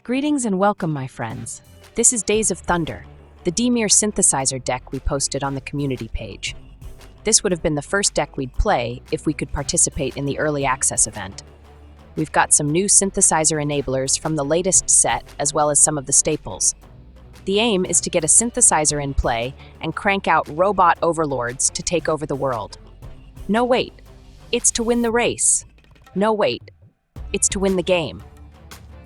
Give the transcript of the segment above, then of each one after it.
Greetings and welcome, my friends. This is Days of Thunder, the Dimir Synthesizer deck we posted on the community page. This would have been the first deck we'd play if we could participate in the early access event. We've got some new synthesizer enablers from the latest set, as well as some of the staples. The aim is to get a synthesizer in play and crank out Robot Overlords to take over the world. No, wait. It's to win the race. No, wait. It's to win the game.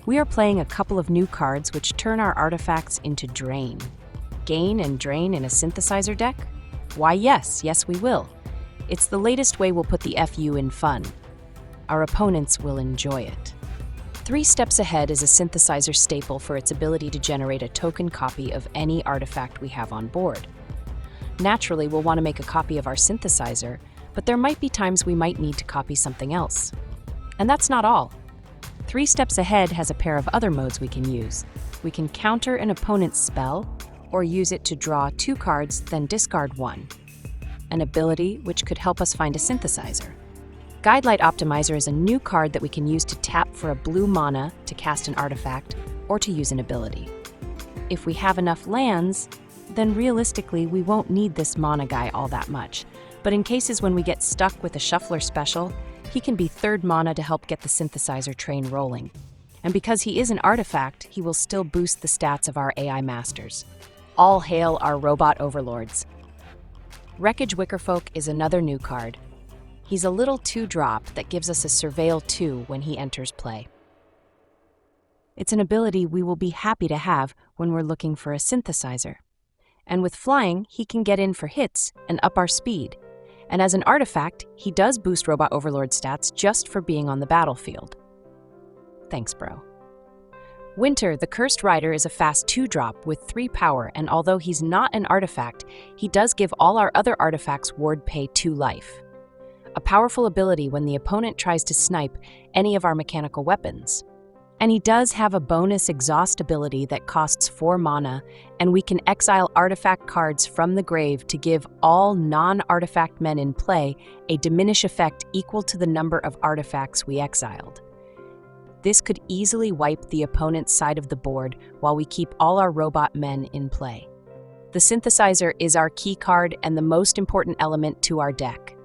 We are playing a couple of new cards which turn our artifacts into drain. Gain and drain in a synthesizer deck? Why, yes, we will. It's the latest way we'll put the FU in fun. Our opponents will enjoy it. 3 steps ahead is a synthesizer staple for its ability to generate a token copy of any artifact we have on board. Naturally, we'll want to make a copy of our synthesizer, but there might be times we might need to copy something else. And that's not all. 3 steps ahead has a pair of other modes we can use. We can counter an opponent's spell, or use it to draw 2 cards, then discard 1. An ability which could help us find a synthesizer. Guidelight Optimizer is a new card that we can use to tap for a blue mana to cast an artifact, or to use an ability. If we have enough lands, then realistically we won't need this mana guy all that much. But in cases when we get stuck with a shuffler special, he can be 3rd mana to help get the synthesizer train rolling. And because he is an artifact, he will still boost the stats of our AI masters. All hail our Robot Overlords. Wreckage Wickerfolk is another new card. He's a little 2-drop that gives us a Surveil 2 when he enters play. It's an ability we will be happy to have when we're looking for a synthesizer. And with flying, he can get in for hits and up our speed. And as an artifact, he does boost Robot Overlord stats just for being on the battlefield. Thanks, bro. Winter, the Cursed Rider, is a fast 2-drop with 3 power, and although he's not an artifact, he does give all our other artifacts ward pay 2 life. A powerful ability when the opponent tries to snipe any of our mechanical weapons. And he does have a bonus exhaust ability that costs 4 mana, and we can exile artifact cards from the grave to give all non-artifact men in play a diminish effect equal to the number of artifacts we exiled. This could easily wipe the opponent's side of the board while we keep all our robot men in play. The synthesizer is our key card and the most important element to our deck.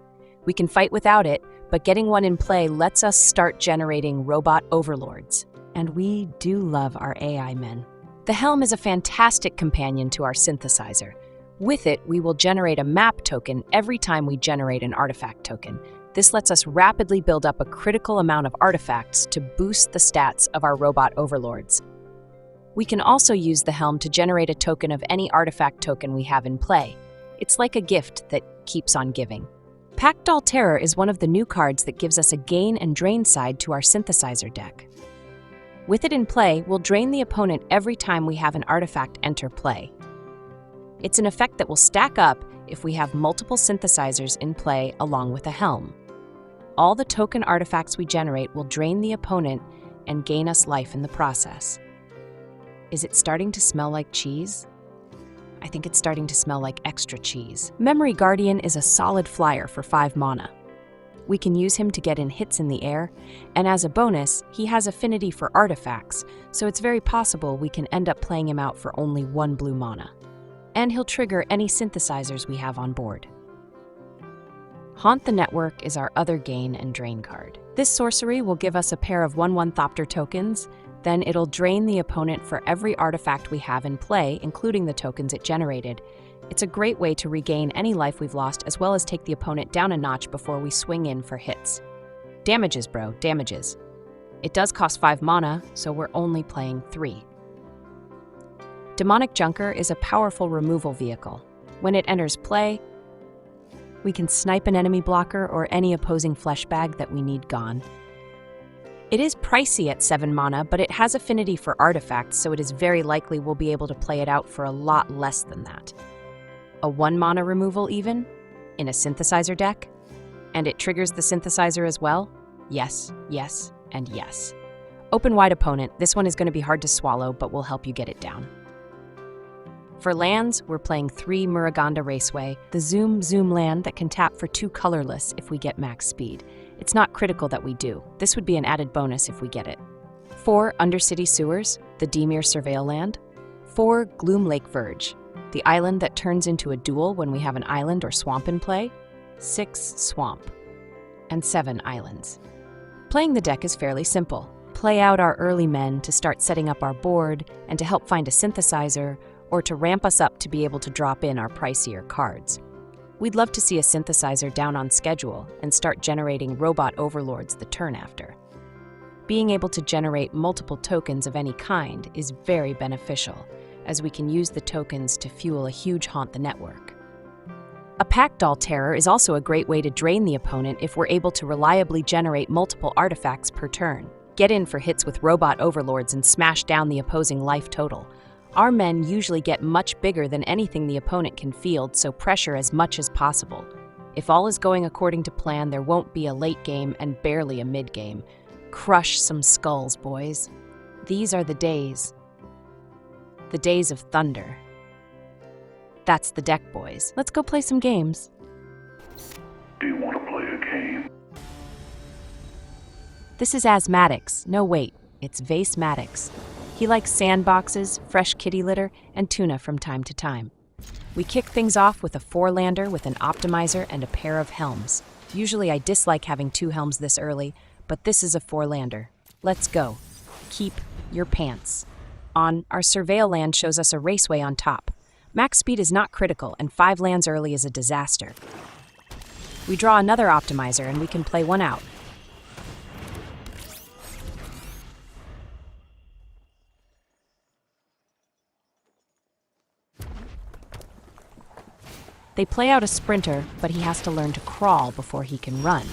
We can fight without it, but getting one in play lets us start generating Robot Overlords. And we do love our AI men. The Helm is a fantastic companion to our synthesizer. With it, we will generate a map token every time we generate an artifact token. This lets us rapidly build up a critical amount of artifacts to boost the stats of our Robot Overlords. We can also use the Helm to generate a token of any artifact token we have in play. It's like a gift that keeps on giving. Pactdoll Terror is one of the new cards that gives us a gain and drain side to our synthesizer deck. With it in play, we'll drain the opponent every time we have an artifact enter play. It's an effect that will stack up if we have multiple synthesizers in play along with a helm. All the token artifacts we generate will drain the opponent and gain us life in the process. Is it starting to smell like cheese? I think it's starting to smell like extra cheese. Memory Guardian is a solid flyer for 5 mana. We can use him to get in hits in the air, and as a bonus, he has affinity for artifacts, so it's very possible we can end up playing him out for only 1 blue mana. And he'll trigger any synthesizers we have on board. Haunt the Network is our other gain and drain card. This sorcery will give us a pair of 1/1 Thopter tokens, then it'll drain the opponent for every artifact we have in play, including the tokens it generated. It's a great way to regain any life we've lost, as well as take the opponent down a notch before we swing in for hits. Damages, bro, damages. It does cost 5 mana, so we're only playing 3. Demonic Junker is a powerful removal vehicle. When it enters play, we can snipe an enemy blocker or any opposing flesh bag that we need gone. It is pricey at 7 mana, but it has affinity for artifacts, so it is very likely we'll be able to play it out for a lot less than that. A 1 mana removal even? In a synthesizer deck? And it triggers the synthesizer as well? Yes, yes, and yes. Open wide opponent, this one is going to be hard to swallow, but we'll help you get it down. For lands, we're playing 3 Muraganda Raceway, the Zoom land that can tap for 2 colorless if we get max speed. It's not critical that we do. This would be an added bonus if we get it. 4 Undercity Sewers. the Dimir Surveil Land. 4, Gloom Lake Verge, the island that turns into a duel when we have an island or swamp in play. 6, Swamp. And 7, Islands. Playing the deck is fairly simple. Play out our early men to start setting up our board and to help find a synthesizer, or to ramp us up to be able to drop in our pricier cards. We'd love to see a synthesizer down on schedule and start generating Robot Overlords the turn after. Being able to generate multiple tokens of any kind is very beneficial, as we can use the tokens to fuel a huge haunt the network. A Pactdoll Terror is also a great way to drain the opponent if we're able to reliably generate multiple artifacts per turn. Get in for hits with Robot Overlords and smash down the opposing life total. Our men usually get much bigger than anything the opponent can field, so pressure as much as possible. If all is going according to plan, there won't be a late game and barely a mid game. Crush some skulls, boys. These are the days. The days of thunder. That's the deck, boys. Let's go play some games. Do you want to play a game? This is Asthmatics. No, wait. It's Vasematics. He likes sandboxes, fresh kitty litter, and tuna from time to time. We kick things off with a 4-lander with an optimizer and a pair of helms. Usually I dislike having 2 helms this early, but this is a 4-lander. Let's go. Keep your pants. On, our Surveil land shows us a raceway on top. Max speed is not critical, and 5 lands early is a disaster. We draw another optimizer and we can play one out. They play out a sprinter, but he has to learn to crawl before he can run.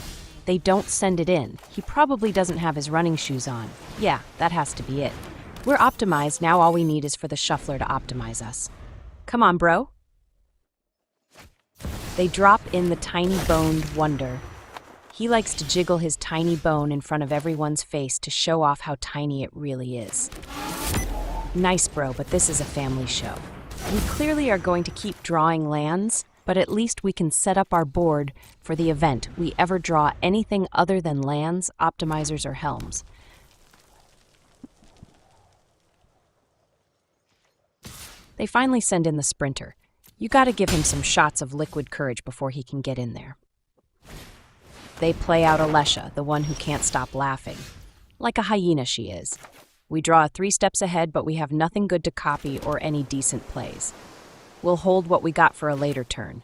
They don't send it in. He probably doesn't have his running shoes on. Yeah, that has to be it. We're optimized, now all we need is for the shuffler to optimize us. Come on, bro. They drop in the tiny boned wonder. He likes to jiggle his tiny bone in front of everyone's face to show off how tiny it really is. Nice, bro, but this is a family show. We clearly are going to keep drawing lands, but at least we can set up our board for the event we ever draw anything other than lands, optimizers, or helms. They finally send in the sprinter. You gotta give him some shots of liquid courage before he can get in there. They play out Alesha, the one who can't stop laughing. Like a hyena she is. We draw 3 steps ahead, but we have nothing good to copy or any decent plays. We'll hold what we got for a later turn.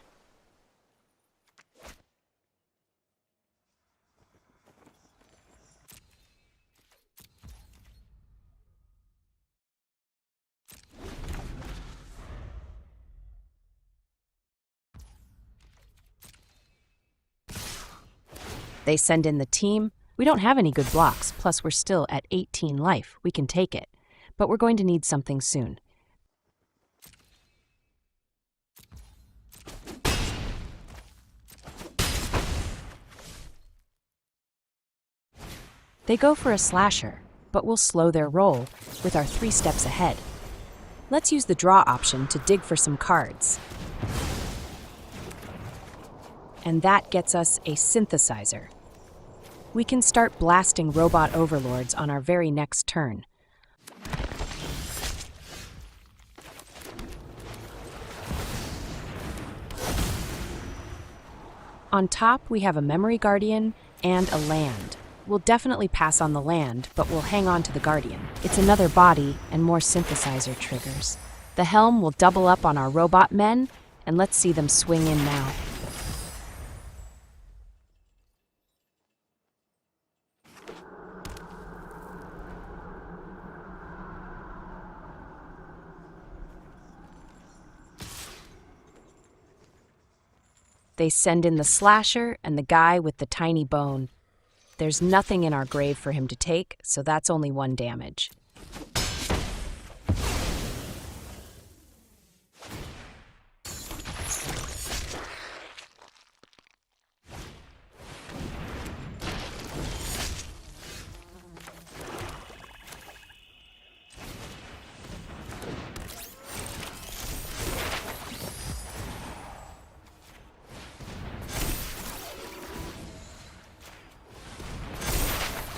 They send in the team. We don't have any good blocks, plus we're still at 18 life. We can take it, but we're going to need something soon. They go for a slasher, but we'll slow their roll with our 3 steps ahead. Let's use the draw option to dig for some cards. And that gets us a synthesizer. We can start blasting Robot Overlords on our very next turn. On top, we have a Memory Guardian and a land. We'll definitely pass on the land, but we'll hang on to the Guardian. It's another body and more synthesizer triggers. The Helm will double up on our robot men, and let's see them swing in now. They send in the slasher and the guy with the tiny bone. There's nothing in our grave for him to take, so that's only 1 damage.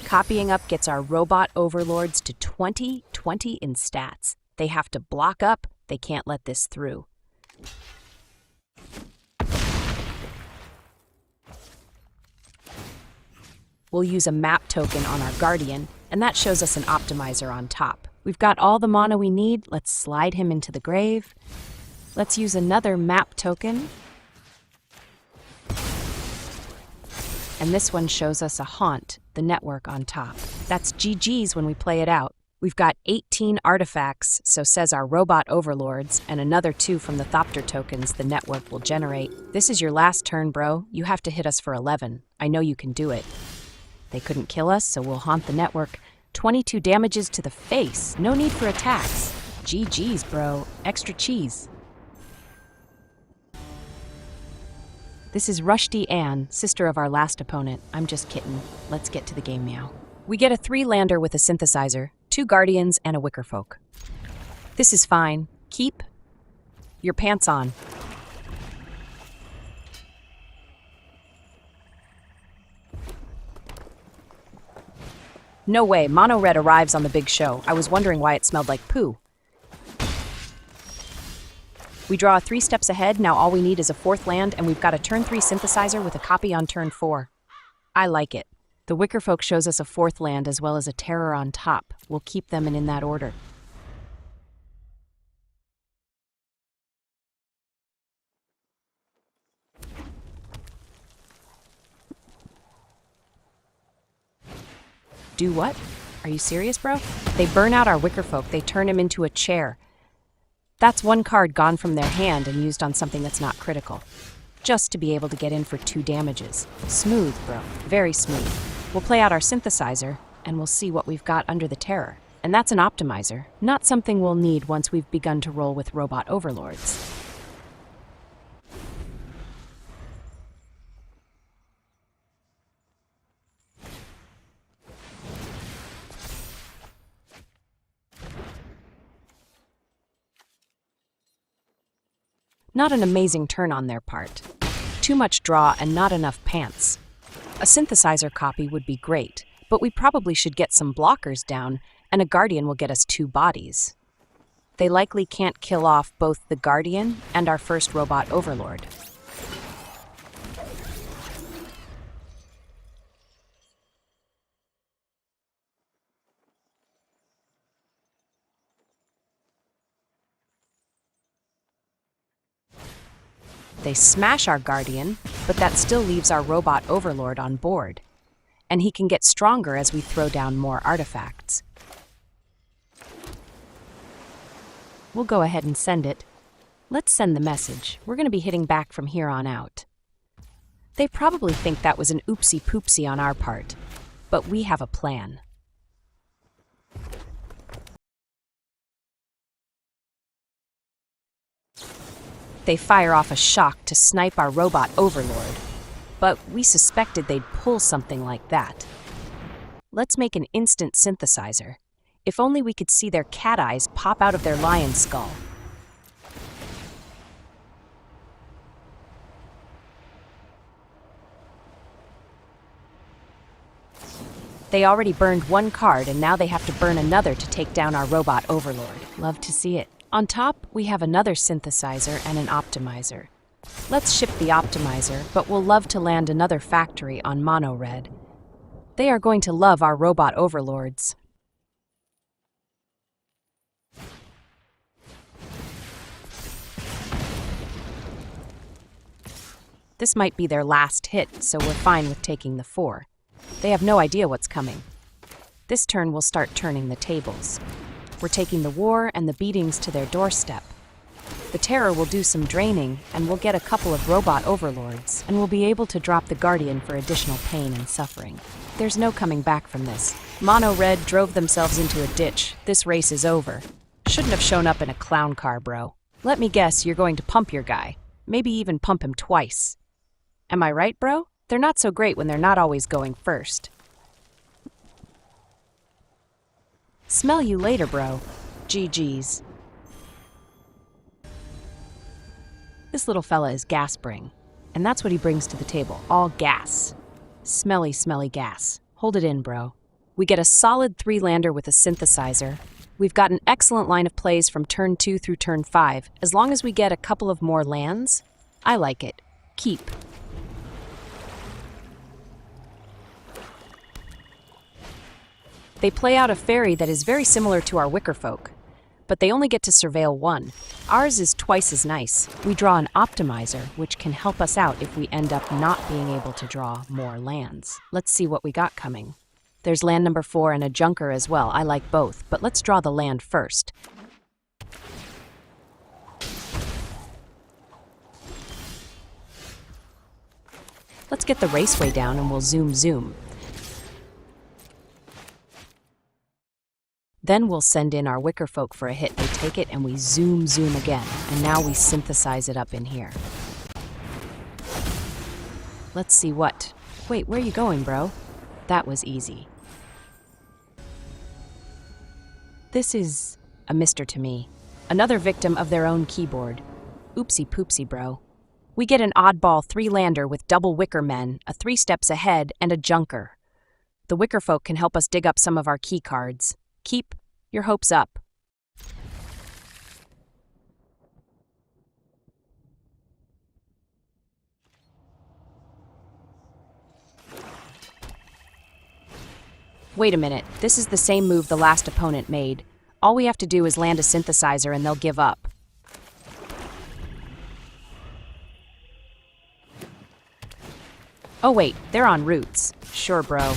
Copying up gets our Robot Overlords to 20, 20 in stats. They have to block up. They can't let this through. We'll use a map token on our Guardian, and that shows us an optimizer on top. We've got all the mana we need. Let's slide him into the grave. Let's use another map token. And this one shows us a haunt, the network on top. That's GG's when we play it out. We've got 18 artifacts, so says our Robot Overlords, and another 2 from the Thopter tokens the network will generate. This is your last turn, bro. You have to hit us for 11. I know you can do it. They couldn't kill us, so we'll haunt the network. 22 damages to the face. No need for attacks. GG's, bro. Extra cheese. This is Rushdie Ann, sister of our last opponent. I'm just kidding. Let's get to the game, meow. We get a 3-lander with a Synthesizer, 2 Guardians, and a Wickerfolk. This is fine. Keep your pants on. No way, Mono Red arrives on the big show. I was wondering why it smelled like poo. We draw 3 steps ahead. Now all we need is a 4th land, and we've got a turn 3 Synthesizer with a copy on turn 4. I like it. The Wickerfolk shows us a 4th land as well as a Terror on top. We'll keep them in that order. Do what? Are you serious, bro? They burn out our Wickerfolk. They turn him into a chair. That's 1 card gone from their hand and used on something that's not critical. Just to be able to get in for 2 damages. Smooth, bro. Very smooth. We'll play out our Synthesizer, and we'll see what we've got under the Terror. And that's an Optimizer. Not something we'll need once we've begun to roll with Robot Overlords. Not an amazing turn on their part. Too much draw and not enough pants. A Synthesizer copy would be great, but we probably should get some blockers down, and a Guardian will get us 2 bodies. They likely can't kill off both the Guardian and our first Robot Overlord. They smash our Guardian, but that still leaves our Robot Overlord on board. And he can get stronger as we throw down more artifacts. We'll go ahead and send it. Let's send the message. We're going to be hitting back from here on out. They probably think that was an oopsie-poopsie on our part, but we have a plan. They fire off a shock to snipe our Robot Overlord, but we suspected they'd pull something like that. Let's make an instant Synthesizer. If only we could see their cat eyes pop out of their lion skull. They already burned 1 card, and now they have to burn another to take down our Robot Overlord. Love to see it. On top, we have another Synthesizer and an Optimizer. Let's ship the Optimizer, but we'll love to land another factory on Mono Red. They are going to love our Robot Overlords. This might be their last hit, so we're fine with taking the 4. They have no idea what's coming. This turn we'll start turning the tables. We're taking the war and the beatings to their doorstep. The Terror will do some draining, and we'll get a couple of Robot Overlords, and we'll be able to drop the Guardian for additional pain and suffering. There's no coming back from this. Mono Red drove themselves into a ditch. This race is over. Shouldn't have shown up in a clown car, bro. Let me guess you're going to pump your guy. Maybe even pump him twice. Am I right, bro? They're not so great when they're not always going first. Smell you later, bro. GG's. This little fella is gas bring, and that's what he brings to the table, all gas. Smelly, smelly gas. Hold it in, bro. We get a solid 3-lander with a Synthesizer, We've got an excellent line of plays from turn 2 through turn 5. As long as we get a couple of more lands, I like it. Keep. They play out a fairy that is very similar to our Wickerfolk, but they only get to surveil one. Ours is twice as nice. We draw an Optimizer, which can help us out if we end up not being able to draw more lands. Let's see what we got coming. There's land number 4 and a Junker as well. I like both, but let's draw the land first. Let's get the Raceway down and we'll zoom. Then we'll send in our Wickerfolk for a hit. They take it and we zoom again. And now we synthesize it up in here. Let's see what. Wait, where are you going, bro? That was easy. This is a mister to me. Another victim of their own keyboard. Oopsie poopsie, bro. We get an oddball 3-lander with double Wicker Men, a 3 steps ahead, and a Junker. The Wickerfolk can help us dig up some of our key cards. Keep your hopes up. Wait a minute, this is the same move the last opponent made. All we have to do is land a Synthesizer and they'll give up. Oh wait, they're on roots. Sure, bro.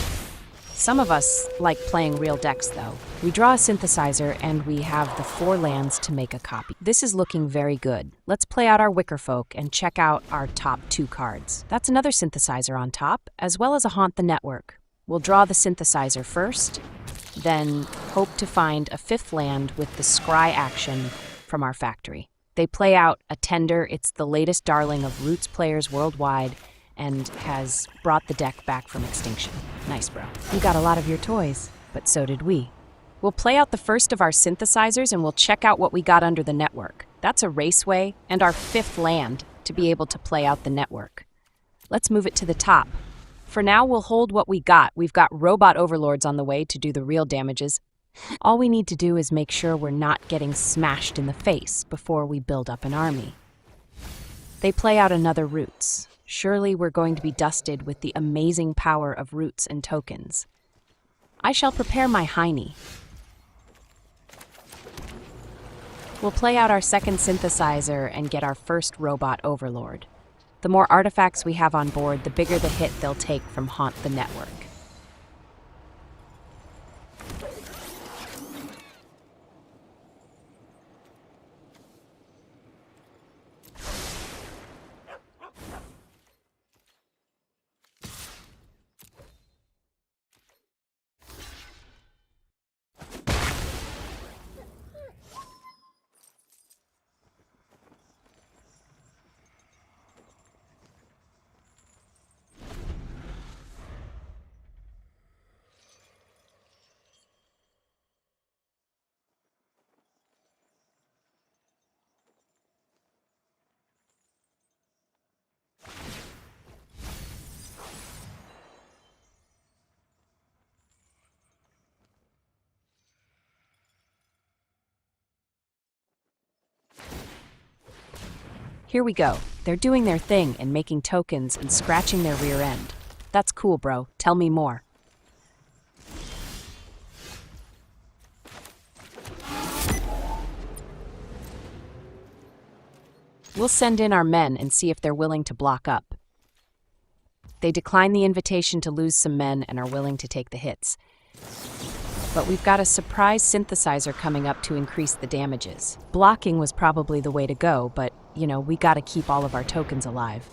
Some of us like playing real decks, though. We draw a Synthesizer, and we have the 4 lands to make a copy. This is looking very good. Let's play out our Wickerfolk and check out our top 2 cards. That's another Synthesizer on top, as well as a Haunt the Network. We'll draw the Synthesizer first, then hope to find a 5th land with the Scry action from our factory. They play out a Tender. It's the latest darling of Roots players worldwide, and has brought the deck back from extinction. Nice, bro. You got a lot of your toys, but so did we. We'll play out the first of our Synthesizers and we'll check out what we got under the network. That's a Raceway and our 5th land to be able to play out the network. Let's move it to the top. For now, we'll hold what we got. We've got Robot Overlords on the way to do the real damages. All we need to do is make sure we're not getting smashed in the face before we build up an army. They play out another Roots. Surely we're going to be dusted with the amazing power of roots and tokens. I shall prepare my Heine. We'll play out our second Synthesizer and get our first Robot Overlord. The more artifacts we have on board, the bigger the hit they'll take from Haunt the Network. Here we go. They're doing their thing and making tokens and scratching their rear end. That's cool, bro. Tell me more. We'll send in our men and see if they're willing to block up. They decline the invitation to lose some men and are willing to take the hits. But we've got a surprise Synthesizer coming up to increase the damages. Blocking was probably the way to go, but, you know, we gotta keep all of our tokens alive.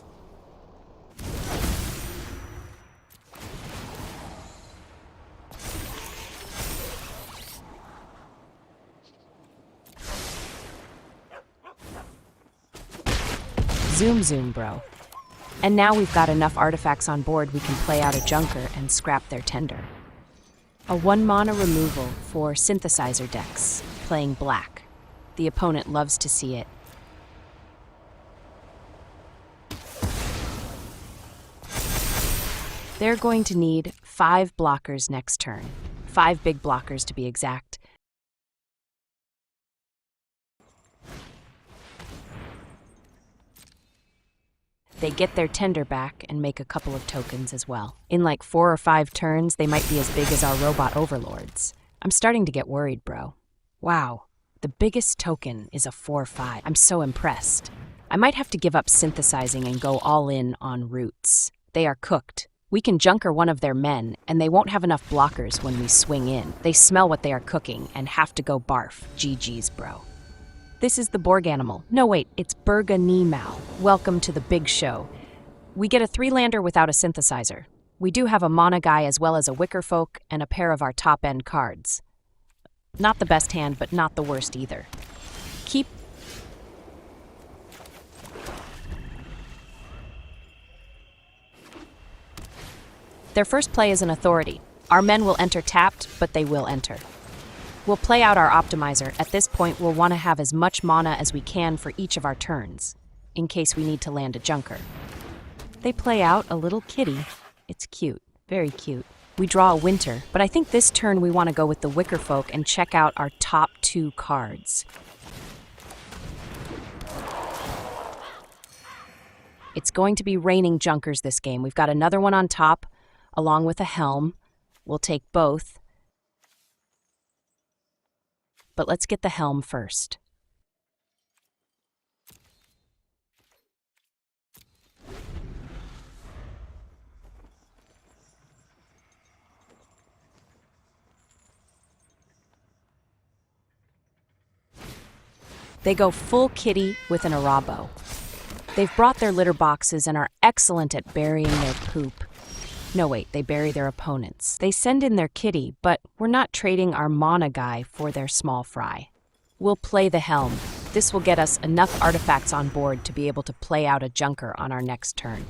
Zoom, bro. And now we've got enough artifacts on board we can play out a Junker and scrap their Tender. A 1-mana removal for Synthesizer decks, playing black. The opponent loves to see it. They're going to need 5 blockers next turn. 5 big blockers to be exact. They get their tender back and make a couple of tokens as well. In like 4 or 5 turns, they might be as big as our Robot Overlords. I'm starting to get worried, bro. Wow, the biggest token is a 4/5. I'm so impressed. I might have to give up synthesizing and go all in on roots. They are cooked. We can junker one of their men, and they won't have enough blockers when we swing in. They smell what they are cooking and have to go barf. GG's, bro. This is the Borg animal. No, wait, it's Berganimal. Welcome to the big show. We get a 3-lander without a synthesizer. We do have a mana guy as well as a Wickerfolk and a pair of our top-end cards. Not the best hand, but not the worst either. Their first play is an authority. Our men will enter tapped, but they will enter. We'll play out our Optimizer. At this point, we'll want to have as much mana as we can for each of our turns, in case we need to land a junker. They play out a little kitty. It's cute, very cute. We draw a Winter, but I think this turn we want to go with the Wickerfolk and check out our top 2 cards. It's going to be raining junkers this game. We've got another one on top, along with a Helm. We'll take both. But let's get the Helm first. They go full kitty with an Arabo. They've brought their litter boxes and are excellent at burying their poop. No, wait, they bury their opponents. They send in their kitty, but we're not trading our mana guy for their small fry. We'll play the Helm. This will get us enough artifacts on board to be able to play out a junker on our next turn.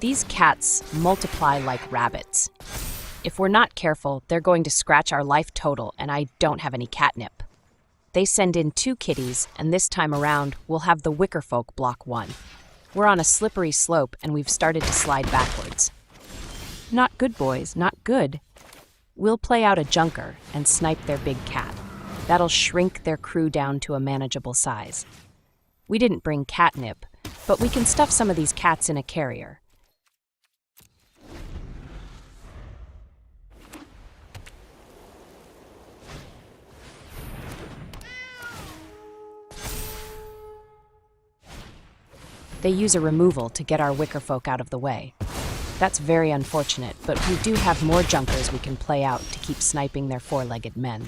These cats multiply like rabbits. If we're not careful, they're going to scratch our life total, and I don't have any catnip. They send in 2 kitties, and this time around, we'll have the Wickerfolk block 1. We're on a slippery slope, and we've started to slide backwards. Not good, boys, not good. We'll play out a junker and snipe their big cat. That'll shrink their crew down to a manageable size. We didn't bring catnip, but we can stuff some of these cats in a carrier. They use a removal to get our Wickerfolk out of the way. That's very unfortunate, but we do have more junkers we can play out to keep sniping their 4-legged men.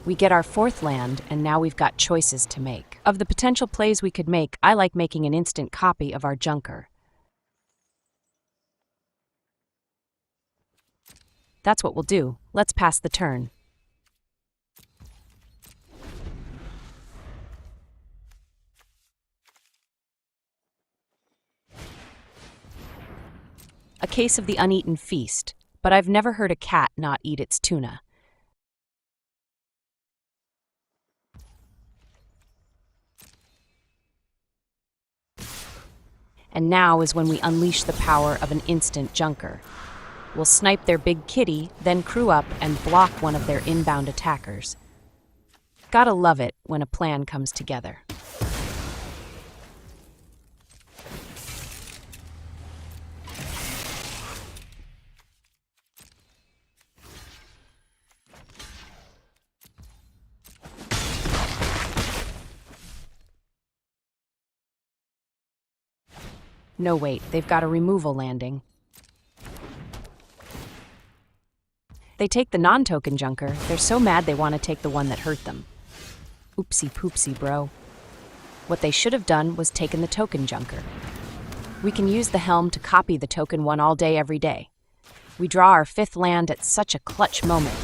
We get our 4th land, and now we've got choices to make. Of the potential plays we could make, I like making an instant copy of our junker. That's what we'll do. Let's pass the turn. A case of the uneaten feast, but I've never heard a cat not eat its tuna. And now is when we unleash the power of an instant junker. We'll snipe their big kitty, then crew up and block one of their inbound attackers. Gotta love it when a plan comes together. No, wait, they've got a removal landing. They take the non-token junker. They're so mad they want to take the one that hurt them. Oopsie poopsie, bro. What they should have done was taken the token junker. We can use the Helm to copy the token one all day, every day. We draw our 5th land at such a clutch moment.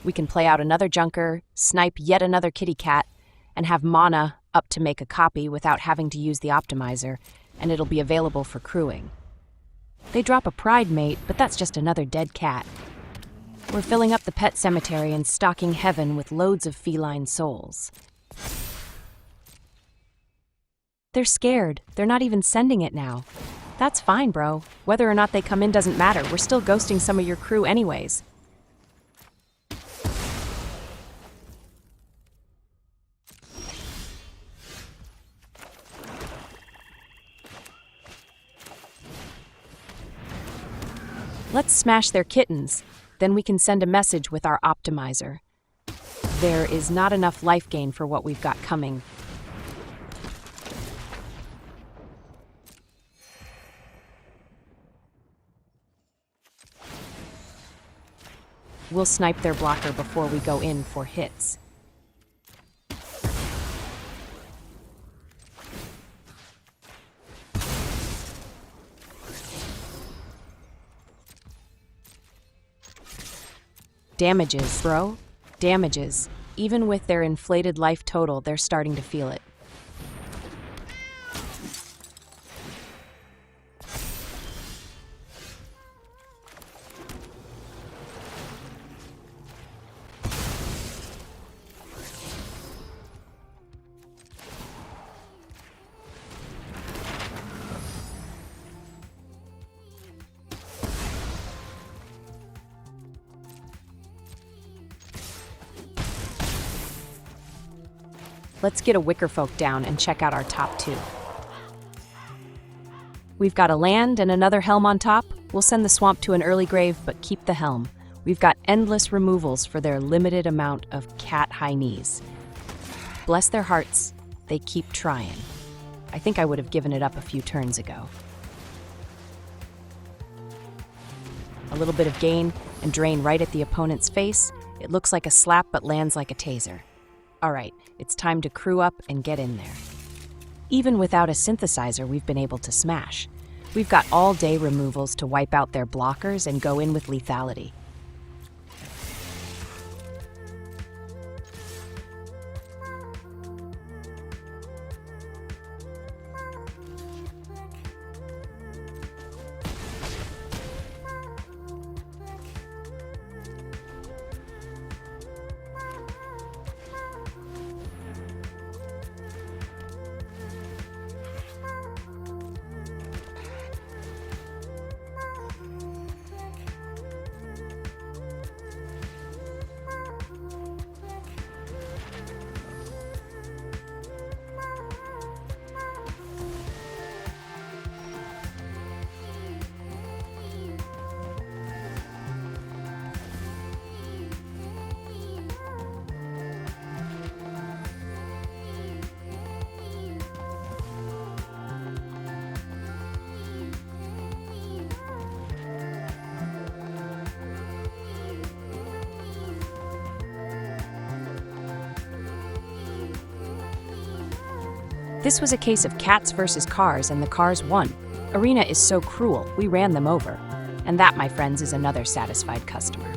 We can play out another junker, snipe yet another kitty cat, and have mana up to make a copy without having to use the Optimizer, and it'll be available for crewing. They drop a pride mate, but that's just another dead cat. We're filling up the pet cemetery and stocking heaven with loads of feline souls. They're scared. They're not even sending it now. That's fine, bro. Whether or not they come in doesn't matter. We're still ghosting some of your crew anyways. Let's smash their kittens. Then we can send a message with our optimizer. There is not enough life gain for what we've got coming. We'll snipe their blocker before we go in for hits. Damages, bro. Damages. Even with their inflated life total, they're starting to feel it. Let's get a Wickerfolk down and check out our top two. We've got a land and another Helm on top. We'll send the swamp to an early grave, but keep the Helm. We've got endless removals for their limited amount of cat high knees. Bless their hearts, they keep trying. I think I would have given it up a few turns ago. A little bit of gain and drain right at the opponent's face. It looks like a slap but lands like a taser. All right, it's time to crew up and get in there. Even without a synthesizer, we've been able to smash. We've got all-day removals to wipe out their blockers and go in with lethality. This was a case of cats versus cars, and the cars won. Arena is so cruel, we ran them over. And that, my friends, is another satisfied customer.